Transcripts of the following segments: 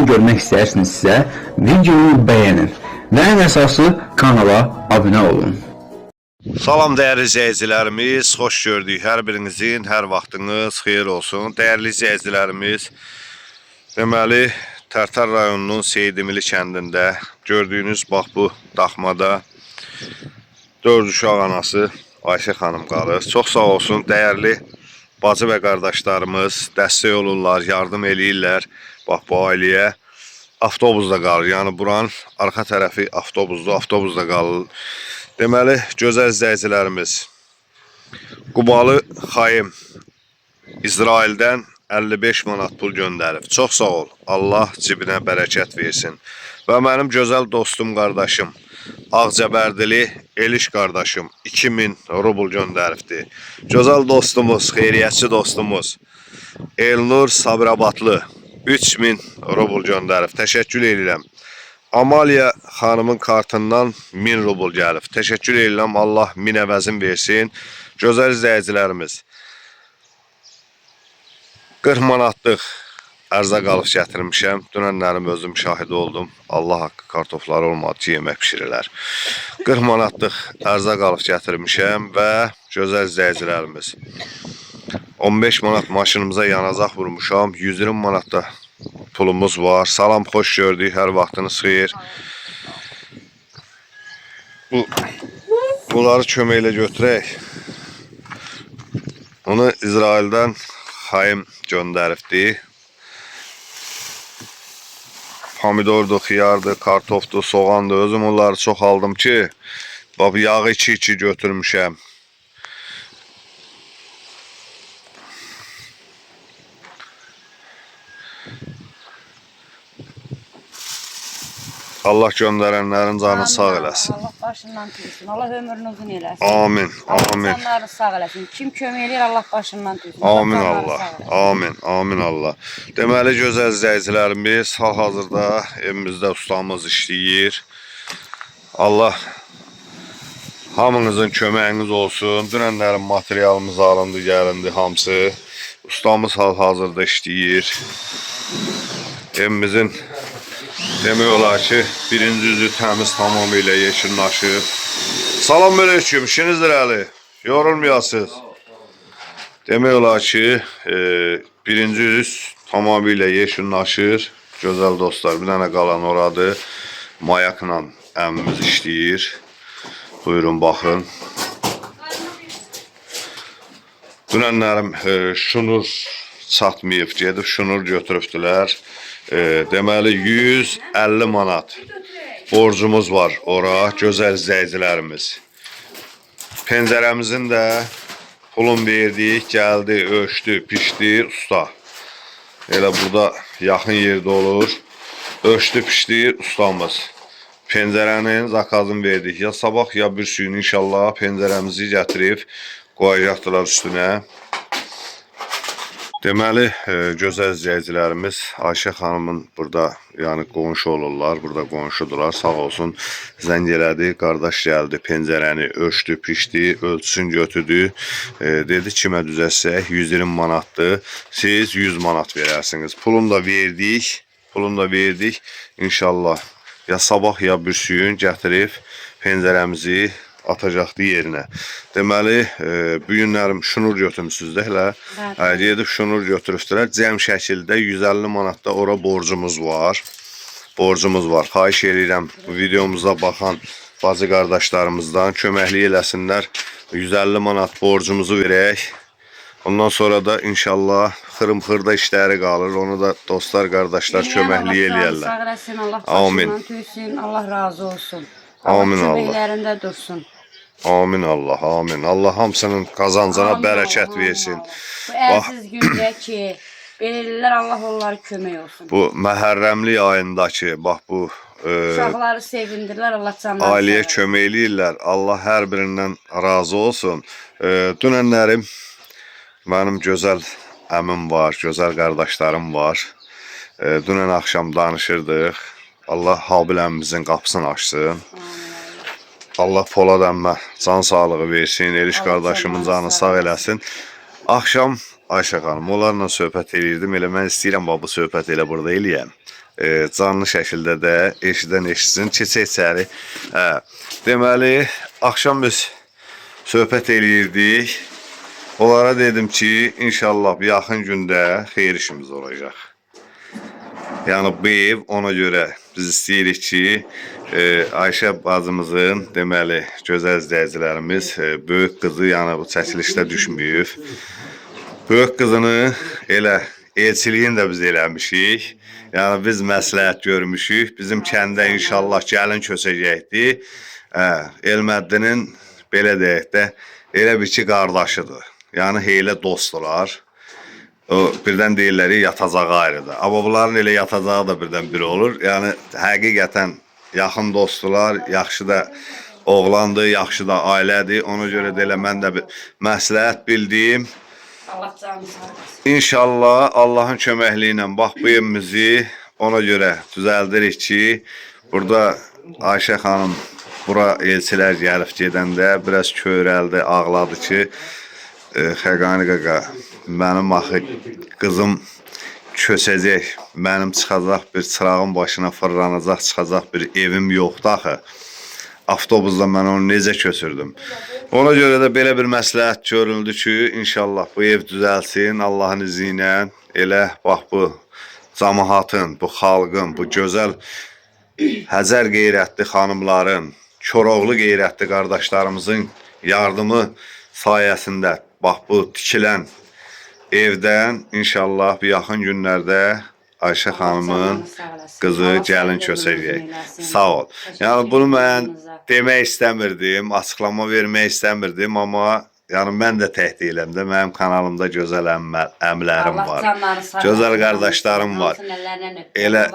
videonu görmək istəyirsinizsə, videonu bəyənin və ən əsası kanala abunə olun. Salam dəyərli izləyicilərimiz, xoş gördük. Hər birinizin, hər vaxtınız xeyir olsun. Dəyərli izləyicilərimiz, deməli, Tərtər rayonunun Seydimili kəndində gördüyünüz bax bu daxmada 4 uşaq anası Ayşə xanım qalır. Çox sağ olsun, dəyərli bacı və qardaşlarımız dəstək olurlar, yardım eləyirlər. Bax bu ailəyə avtobusda qalır. Yəni buranın arxa tərəfi avtobusda qalır. Deməli, gözəl izləyicilərimiz, Qubalı xayım İsraildən 55 manat pul göndərib. Çox sağ ol. Allah cibinə bərəkət versin. Və mənim gözəl dostum, qardaşım, Ağcabərdili Eliş qardaşım 2000 rubl göndəribdi. Gözəl dostumuz, xeyriyyətçi dostumuz Elnur Sabirabadlı 3000 rubl göndərib. Təşəkkür edirəm. Amaliya xanımın kartından 1000 rubl gəlib. Təşəkkür edirəm. Allah min əvəzin versin. Gözəl izləyicilərimiz, 40 manatlıq ərzaq alıb gətirmişəm. Dünənlərim özüm şahid oldum. Allah haqqı kartofları olmadı ki, yemək pişirirlər. 40 manatlıq ərzaq alıb gətirmişəm və gözəl izləyicilərimiz, 15 manat maşınımıza yanacaq vurmuşam. 120 manat da pulumuz var. Salam, xoş gördük. Hər vaxtınız xeyir. Bunları köməklə götürək. Onu İsraildən xayım göndəribdi. Pomidordur, xiyardır, kartofdur, soğandır. Özüm onları çox aldım ki, bax yağı 2-2 götürmüşəm. Allah göndərənlərin canını sağ eləsin. Allah başından tüysün. Allah ömrünü uzun eləsin. Amin, amin. Allah insanları sağ eləsin. Kim kömək eləyir, Allah başından tüysün. Amin Allah, amin, amin Allah. Deməli, gözəl izləyicilərimiz, hal-hazırda evimizdə ustamız işləyir. Allah hamınızın köməyiniz olsun. Dünənlərin materialımız alındı, gəlindi hamısı. Ustamız hal-hazırda işləyir. Evimizin demək olar ki, birinci üzü təmiz tamamilə yeşillaşıb. Salam aleyküm, işinizdir əli, yorulmayasınız. Demək olar ki, birinci üz tamamilə yeşillaşır. Gözəl dostlar, bir dənə qalan oradır. Mayakla əmimiz işləyir. Buyurun, baxın. Dünənlərim şunur çatmayıb, gedib şunur götürübdülər. Deməli 150 manat borcumuz var ora, gözəl izləyicilərimiz. Pəncərəmizin də pulun verdik, gəldi, ölçdü, pişdi, usta. Elə burada yaxın yerdə olur. Ölçdü, pişdi, ustamız. Pəncərənin zakazını verdik. Ya sabah, ya bir suyun inşallah pəncərəmizi gətirib qoyacaqdılar üstünə. Deməli, gözəl izləyicilərimiz Ayşə xanımın burada, yəni qonşu olurlar, burada qonşudular, sağ olsun, zəng elədi, qardaş gəldi, pəncərəni ölçdü, pişdi, ölçüsün götürdü, dedi kimə düzəlsək 120 manatdır, siz 100 manat verərsiniz. Pulunu da verdik, inşallah ya sabah ya bir suyun gətirib pəncərəmizi atacaqdı yerinə. Deməli, bu günlərim şunur götürmüsünüz də elə. Gedib şunur götürübdülər. Cəm şəkildə 150 manatda ora borcumuz var. Xahiş edirəm bu videomuza baxan bacı qardaşlarımızdan köməklik eləsinlər. 150 manat borcumuzu verək. Ondan sonra da inşallah xırım-xırda işləri qalır. Onu da dostlar, qardaşlar köməklik eləyərlər. Sağ eləsin, Allah başından tüysün, Allah razı olsun. Amin Allah. Köməklərində dursun. Amin Allah, amin. Allah hamısının qazancına bərəkət versin. Bu əlsiz gündə ki, belirlər, Allah onları kömək olsun. Bu məhərrəmlik ayındakı, bax bu uşaqları sevindirlər, Allah canlarını ailəyə kömək eləyirlər. Allah hər birindən razı olsun. Dünənlərim mənim gözəl əmim var, gözəl qardaşlarım var. Dünən axşam danışırdıq. Allah Habil əmmimizin qapısını açsın. Allah Polad əmmə can sağlığı versin, Eliş qardaşımın canını sağ eləsin. Axşam Ayşə xanım, onlarla söhbət edirdim. Elə mən istəyirəm bu söhbət elə burada eləyəm. canlı şəkildə də eşidən eşitsin. Keçək içəri. Deməli, axşam biz söhbət eləyirdik. Onlara dedim ki, inşallah yaxın gündə xeyir işimiz olacaq. Yəni bu ev ona görə biz istəyirik ki, Ayşə bacımızın, deməli, gözəl izləyicilərimiz, böyük qızı, yəni bu çəkilişdə düşməyib. Böyük qızını elə elçiliyin də biz eləmişik. Yəni biz məsləhət görmüşük. Bizim kəndə inşallah gəlin köçəcəkdir. Elməddinin belə deyək də elə bir ki qardaşıdır. Yəni elə dostdular. O birdən deyirlər yatacağı ayrıdır. Amma bunların elə yatacağı da birdən biri olur. Yəni həqiqətən yaxın dostdular, yaxşı da oğlandır, yaxşı da ailədir. Ona görə də elə mən də bir məsləhət bildiyim. Allah canını sağ olsun. İnşallah Allahın köməkliyi ilə bax bu evimizi ona görə düzəldirik ki, burada Ayşə xanım bura elçilər gəlib gedəndə biraz köyrəldi, ağladı ki, Xəqani qaqa, mənim axı qızım köçəcək, mənim çıxacaq bir çırağın başına fırlanacaq, çıxacaq bir evim yoxdur axı. Avtobusda mən onu necə köçürdüm. Ona görə də belə bir məsləhət görüldü ki, inşallah bu ev düzəlsin, Allahın izni ilə elə bax bu cəmaatın, bu xalqın, bu gözəl Həcər qeyrətli xanımların, Koroğlu qeyrətli qardaşlarımızın yardımı sayəsində bax bu tikilən evdən inşallah bir yaxın günlərdə Ayşə xanımın qızı gəlin köçəcək. Sağ ol. Yəni bunu mən demək istəmirdim, açıqlama vermək istəmirdim, amma yəni mən də tək deyiləm də, mənim kanalımda gözəl əmlərim var, gözəl qardaşlarım var. Elə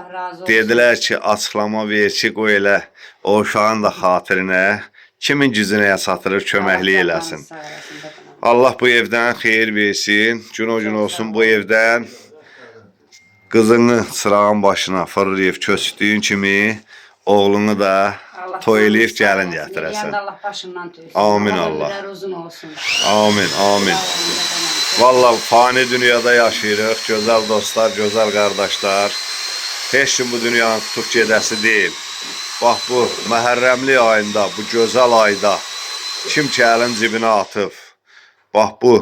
dedilər ki, açıqlama ver ki, qoy elə o uşağın da xatirinə kimin gücünə çatırır, köməklik eləsin. Allah bu evdən xeyir versin, gün olsun bu evdən qızını çırağın başına fırlayıb köçdüyün kimi oğlunu da toy eləyib gəlin gətirəsən. Amin Allah. Amin, amin. Vallahi fani dünyada yaşayırıq, gözəl dostlar, gözəl qardaşlar. Heç kim bu dünyanın tutub gedəsi deyil. Bax bu məhərrəmli ayında, bu gözəl ayda kim ki əlin cibinə atıb, bax bu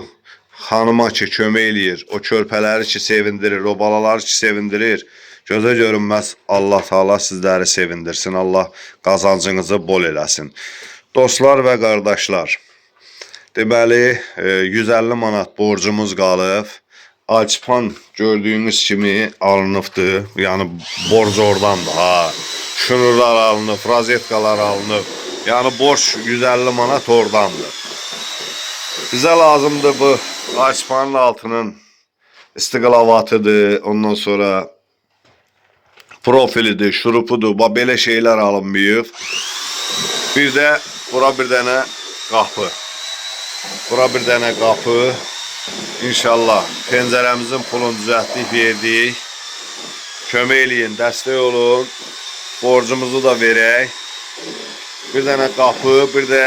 xanıma ki kömək eləyir, o körpələri ki sevindirir, o balaları ki sevindirir, gözə görünməz Allah Taala sizləri sevindirsin, Allah qazancınızı bol eləsin. Dostlar və qardaşlar, deməli 150 manat borcumuz qalıb, Alçıpan gördüyünüz kimi alınıbdır, yəni borc oradandır, ha. Şunurlar alınıb, rozetkalar alınıb, yəni borç 150 manat oradandır. Bizə lazımdır bu Alçıpanın altının istiqlavatıdır, ondan sonra profilidir, şurupudur, belə şeylər alınmayıb. Bir də bura bir dənə qapı. Bura bir dənə qapı. İnşallah pəncərəmizin pulunu düzəltdik, verdik. Kömək eləyin, dəstək olun. Borcumuzu da verək. Bir dənə qapı, bir də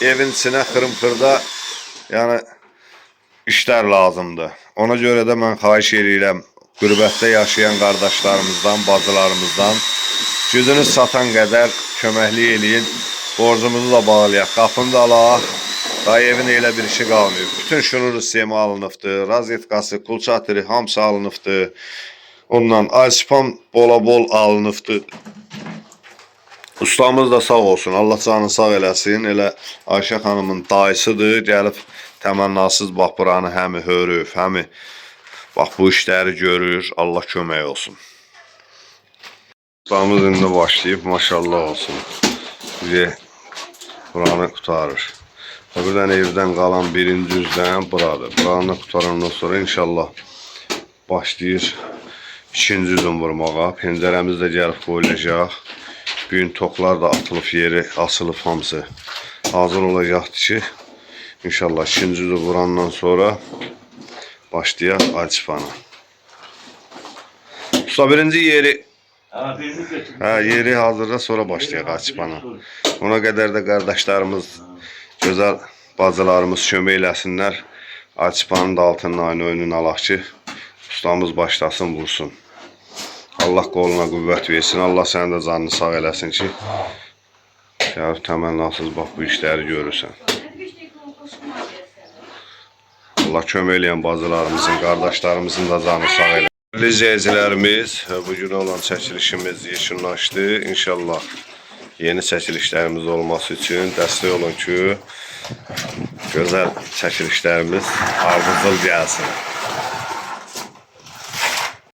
evin içinə xırım-xırda yəni işlər lazımdır. Ona görə də mən xahiş edirəm qürbətdə yaşayan qardaşlarımızdan, bacılarımızdan gücünüz satan qədər köməklik eləyin. Borcumuzu da bağlayaq, qapını da alaq. Daha evin elə bir işi qalmıyor. Bütün şunur sistemi alınıbdır, rozetkası, kulçatırı hamısı alınıbdır. Ondan Alçıpan bola-bol alınıbdır. Ustamız da sağ olsun, Allah canını sağ eləsin. Elə Ayşə xanımın dayısıdır, gəlib təmənnasız bax buranı həmi hörüb, həmi bax bu işləri görür, Allah kömək olsun. Ustamız indi başlayıb, maşallah olsun. Bizi buranı qutarır. Bir dənə evdən qalan birinci üzdən buradır. Buranı qutarandan sonra inşallah başlayır ikinci üzün vurmağa. Pəncərəmiz də gəlib qoyulacaq. Büyün toklar da atılıb yeri, asılıb hamısı hazır olacaqdır ki, inşallah ikinci üzü vurandan sonra başlayaq Alçıpana. Usta birinci yeri yeri hazırda sonra başlayaq Alçıpana. Ona qədər də qardaşlarımız, gözəl bacılarımız kömək eləsinlər. Alçıpanın da altından aynı oyunun alaq ki, ustamız başlasın, vursun. Allah qoluna qüvvət versin. Allah sənin də canını sağ eləsin ki, gəlib təmənnasız bax bu işləri görürsən. Allah kömək eləyən bacılarımızın, qardaşlarımızın da canı sağ eləsin. Dəyərli izləyicilərimiz, bugün olan çəkilişimiz yekunlaşdı. İnşallah yeni çəkilişlərimiz olması üçün dəstək olun ki, gözəl çəkilişlərimiz ardıcıl gəlsin.